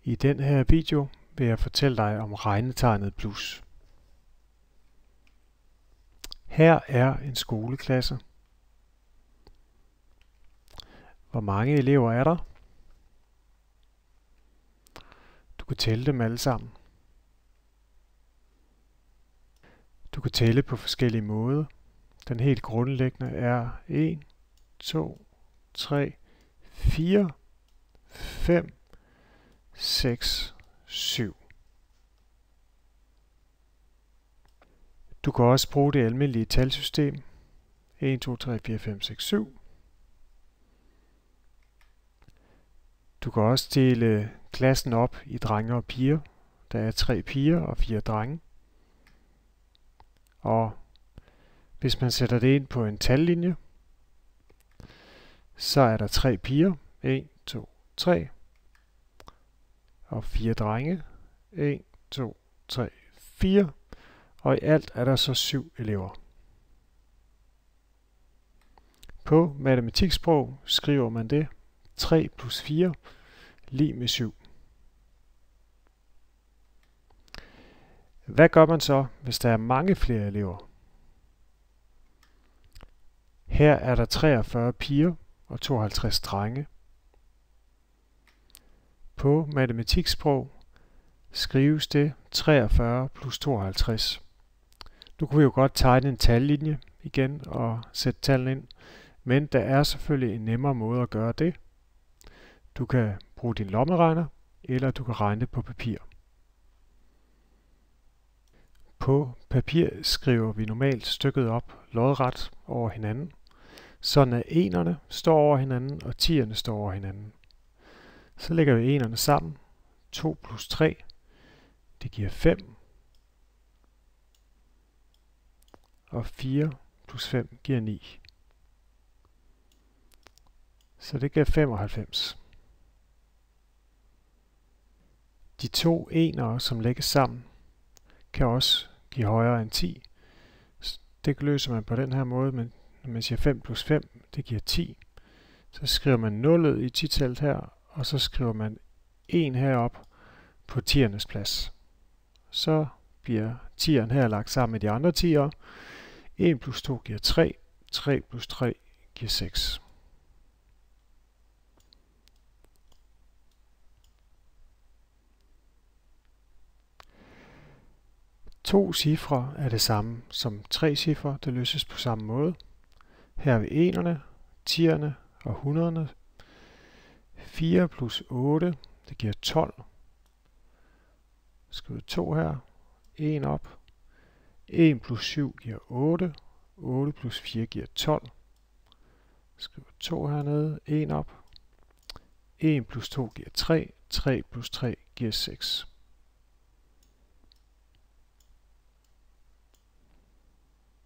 I den her video vil jeg fortælle dig om regnetegnet plus. Her er en skoleklasse. Hvor mange elever er der? Du kan tælle dem alle sammen. Du kan tælle på forskellige måder. Den helt grundlæggende er 1, 2, 3, 4, 5, 6, 7. Du kan også bruge det almindelige talsystem. 1, 2, 3, 4, 5, 6, 7. Du kan også dele klassen op i drenge og piger. Der er 3 piger og 4 drenge. Og hvis man sætter det ind på en tallinje, så er der 3 piger. 1, 2, 3. Og 4 drenge. 1, 2, 3, 4. Og i alt er der så 7 elever. På matematiksprog skriver man det 3 plus 4 lig med 7. Hvad gør man så, hvis der er mange flere elever? Her er der 43 piger og 52 drenge. På matematiksprog skrives det 43 plus 52. Nu kunne vi jo godt tegne en tallinje igen og sætte tallene ind, men der er selvfølgelig en nemmere måde at gøre det. Du kan bruge din lommeregner, eller du kan regne det på papir. På papir skriver vi normalt stykket op lodret over hinanden, sådan at enerne står over hinanden og tierne står over hinanden. Så lægger vi enerne sammen. 2 plus 3, det giver 5. Og 4 plus 5 giver 9. Så det giver 95. De to enere, som lægges sammen, kan også give højere end 10. Det løser man på den her måde, men når man siger 5 plus 5, det giver 10. Så skriver man 0 i 10-tallet her, og så skriver man 1 herop på 10'ernes plads. Så bliver 10'eren her lagt sammen med de andre 10'ere. 1 plus 2 giver 3. 3 plus 3 giver 6. To cifre er det samme som 3 cifre, det løses på samme måde. Her er vi enerne, 10'erne og 100'erne. 4 plus 8, det giver 12. Skriv 2 her, 1 op. 1 plus 7 giver 8. 8 plus 4 giver 12. Skriv 2 hernede, 1 op. 1 plus 2 giver 3. 3 plus 3 giver 6.